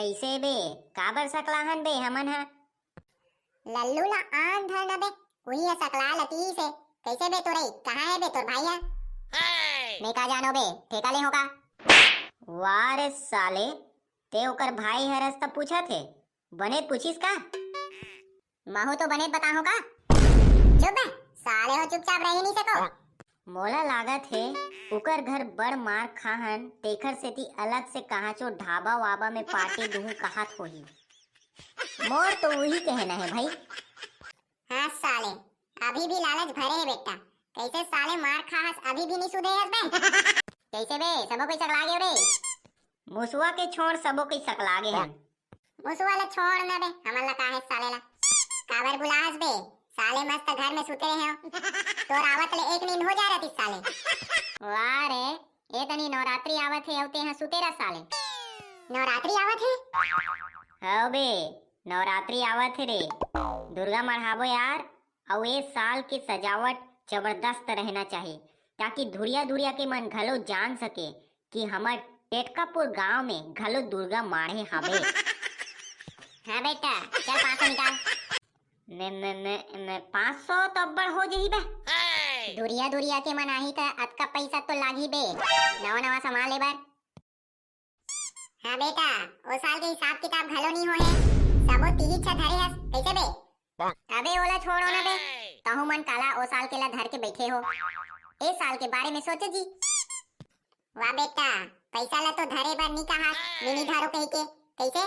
कैसे बे काबर सकलाहन बे हमन हा। लल्लू ला आन धर न बे वही है सकला लती से। कैसे बे तोरई कहाँ है बे तोर भाईया? मैं का जानो बे ठेका ले होगा। वाह रे साले, ते ओकर भाई हरस त पूछा थे बने पूछिस का? महू तो बने बताहो का। चुप बे साले हो चुपचाप रही नहीं सको। मोला लागत है उकर घर बड़ मार खाहन तेखर सेती अलग से कहाँ चो ढाबा वाबा में पार्टी दूँ कहात होही। मोर तो वही कहना है भाई। हाँ साले अभी भी लालच भरे है बेटा। कैसे साले मार खाहस अभी भी नहीं सुधे हस बे। कैसे बे सबो कोई सकला गए रे। मुसवा के छोड़ सबो कई सकलागे हैं। मुसवा ला छोड़ न बे हमन ला काहे साले ला काबर बुलाहस बे। साले मस्त घर में सुते रहे हो तोर आवत ले एक नींद हो जा रही साले। वाह रे ए तनी नवरात्रि आवत है औते यहाँ सुतेरा साले। नवरात्रि आवत है? हाँ बे नवरात्रि आवत है रे। दुर्गा मढ़ाबो यार और ए साल की सजावट जबरदस्त रहना चाहिए ताकि धुरिया धुरिया के मन घलो जान सके कि हमर टेटकापुर गांव में घलो दुर्गा माढ़े हवे। हाँ बेटा चल 500 निकाल। ने 500 तो अब्बड़ हो जही बे। दुरिया दुरिया के मन आही त अतका पैसा तो लागी बे नवा नवा सामान ले बर। हाँ बेटा ओ साल के हिसाब किताब घलो नहीं होए सबो तीही छ धरे हस कैसे बे। अबे ओला छोड़ो ना बे कहूं मन काला ओ साल के ला धर के बैठे हो। ए साल के बारे में सोचो जी। वाह बेटा पैसा ला तो धरे बर नहीं कहा मिनी धारो कही के कैसे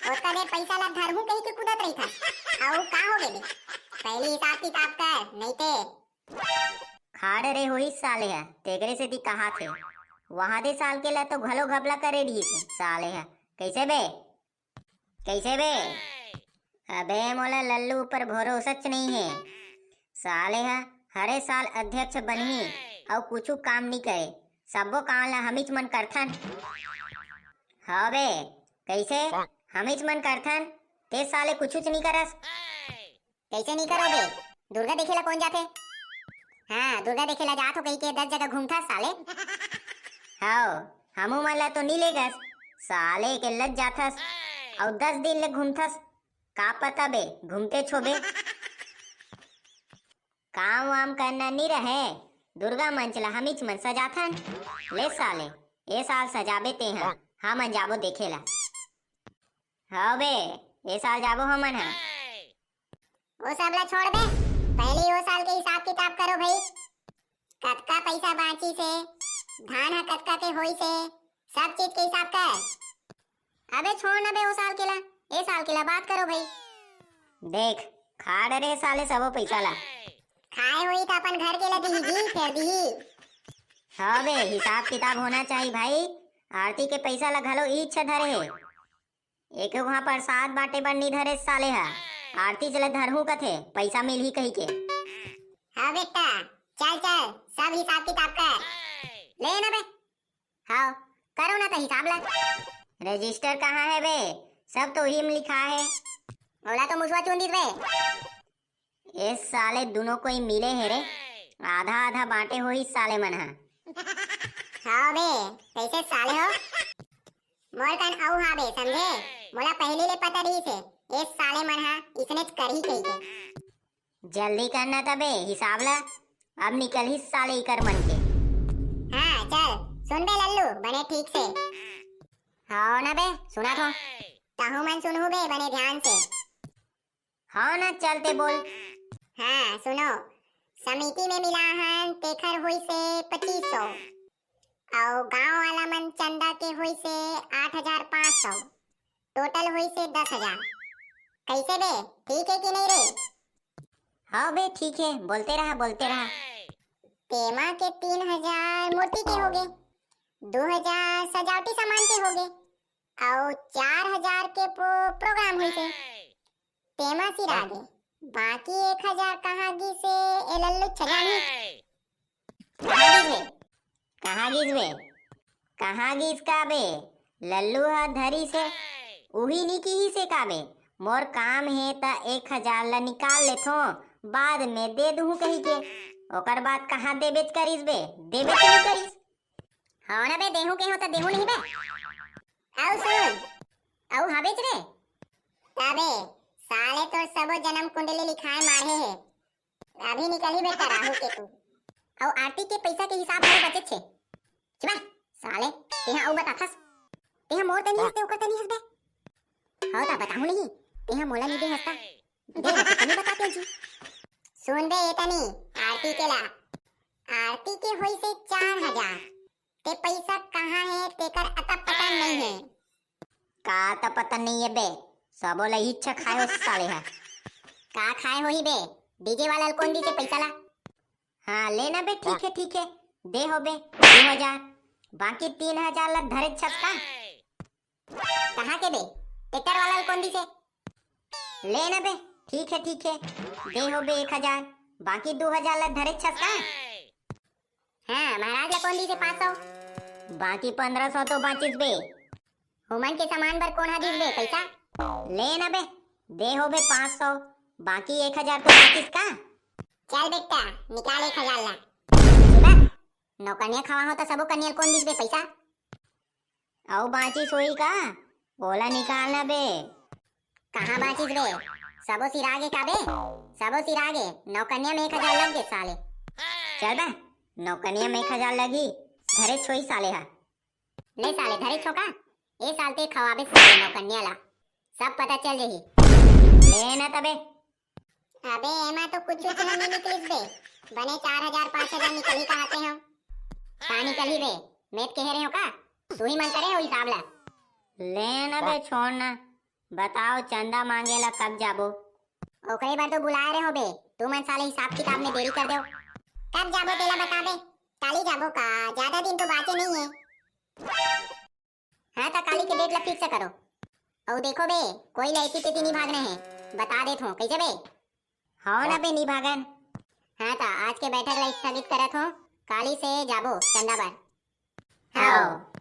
ओतका देर पैसा ला धरहूं कही के कूदत रही था आउ का हो गे बे। पहली हिसाब किताब कर नहीं ते खाड़ रे होई साले है तेगरे से दी कहा थे वहां दे साल के ला तो घलो घबला करे दी साले है। कैसे बे कैसे बे? अबे मोला लल्लू ऊपर भरोसच नहीं है। साले है हरे साल अध्यक्ष बनही और कुछ काम नहीं करे सबो काम ला हमीच मन करथन। हाँ बे कैसे हमीच मन करथन ते साले कुछ नहीं करस। कैसे नहीं करो बे दुर्गा देखेला कौन जाते? हाँ दुर्गा देखेला जात हो कहीं के 10 जगह घूमता साले। हाँ हमू मन ला तो नहीं लेगस साले के लग जाथस और 10 दिन ले घूमथस का पता बे घूमते छोबे। काम वाम करना नहीं रहे दुर्गा मंचला हमीच मन सजाथन ले साले ए साल सजाबे ते हैं हम मन जाबो देखेला। हाँ बे ए साल जाबो हमन है। वो सब ला छोड़ बे पहले वो साल के हिसाब किताब करो भाई। कतका पैसा बाची से धान हा कतका के होई से सब चीज के हिसाब कर। अबे छोड़ ना बे वो साल के ला ए साल के ला बात करो भाई। देख खाड़ रे साले सबो पैसा ला खाए हुई तो अपन घर के ला दी जी फिर दी। हाँ बे हिसाब किताब होना चाहिए भाई। आरती के पैसा ला घलो ई इच्छा धरे है एक वहाँ प्रसाद बाटे बर नहीं धरे साले है आरती चले धरहू कथे पैसा मिल ही कही के। हाँ बेटा चल चल सब हिसाब किताब कर ले ना बे। हाँ करो ना तो हिसाब ला। रजिस्टर कहाँ है बे सब तो ही में लिखा है। ओला तो मुसवा चुन दी बे। इस साले दोनों को ही मिले है रे आधा आधा बांटे हो ही साले मन हा। हाँ बे कैसे साले हो मोर कन आउ हाँ बे समझे मोला पहले ले पता रही से इस साले मन हा इसने कर ही कही के। जल्दी करना तबे हिसाब ला अब निकल ही साले कर मन के। हाँ चल सुन बे लल्लू बने ठीक से। हाँ ना बे सुना तो ताहू मन सुनहु बे बने ध्यान से। हाँ ना चलते बोल। हाँ सुनो समिति में मिला हन तेखर हुई से 2500 और गांव वाला मन चंदा के हुई से 8500 टोटल हुई से 10,000। कैसे बे ठीक है कि नहीं रे? हाँ बे ठीक है बोलते रहा। तेमा के 3000 मूर्ति के हो गए 2000 सजावटी सामान के हो गए और 4000 के प्रोग्राम हुई से तेमा सिरा गए बाकी 1000 कहाँ गी से ए लल्लू छजानी कहाँ गिस का बे लल्लू हा धरी से उही नी की ही से का बे मोर काम है ता 1000 ला निकाल लेथो बाद में दे दूं कही के ओकर बाद कहाँ देबेच करिस बे देबेच नहीं करिस। हाँ ना बे देहू के हो तो देहू नहीं बे। आओ सुन औ हाबेच रे तबे साले तो सबो जन्म कुंडली लिखाए मारे है अभी निकली बेटा राहु के तू औ आरती के पैसा के हिसाब से बचे छे चबा साले तेहा औ बताथस तेहा मोर तनी हंसते ओकर तनी हंस बे हां ता बताहू नहीं तेहा मोला नहीं दे हंसता दे ना तनी बताते जी सुन बे तनी आरती के ला आरती के होई से 4000 ते पैसा कहाँ है तेकर अता पता नहीं है का तो पता नहीं है बे सबो ला इच्छा खाए हो साले है का खाए होही बे डीजे वाला कौन दी से पैसा ला हाँ लेना बे ठीक है दे हो बे 2000 बाकी 3000 ला धरे छक्का कहाँ के बे ट्रैक्टर वाला कौन दी से लेना बे ठीक है दे हो बे 1000 बाकी 2000 ला धरे छक्का हाँ महाराज ला कौन दी से 500 बाकी 1500 तो बाचिस बे हुमन के सामान बर कौन हादिस बे पैसा लेना बे दे हो बे 500 बाकी 1000 तो बाचिस का चल बेटा निकाल 1000 ला सुबा नौकनिया खावा हो तो सबो कन्या कौन दिस बे पैसा औ बाचिस होई का बोला निकालना बे कहाँ बाचिस बे सबो सिरागे का बे सबो सिरागे नौकन्या में 1000 लग गे साले चल बे नौकनिया में 1000 लगी धरे छोई साले हा ले साले धरे छोका ए साल ते खवाबे साले नौकन्या ला सब पता चल रही लेना तबे अबे एमा तो कुछ नहीं निकलिस बे बने 4000 5000 निकली कहते हो का निकली बे मेत कह रहे हो का तू ही मन करे हो हिसाब ला लेना बे छोड़ना बताओ चंदा मांगेला कब जाबो ओकरे बार तो बुला रहे हो बे तू मन साले हिसाब किताब में देरी कर दो कब जाबो तेला बता दे काली जाबो का ज्यादा दिन तो बाचे नहीं है हाँ तो काली के डेट ला फिक्स करो और देखो बे कोई लड़की तेती नहीं भागने हैं बता देत हूँ कैसे बे हाँ ना बे नहीं भागन हाँ तो आज के बैठक ला स्थगित करत हूँ काली से जाबो चंदा बार हाँ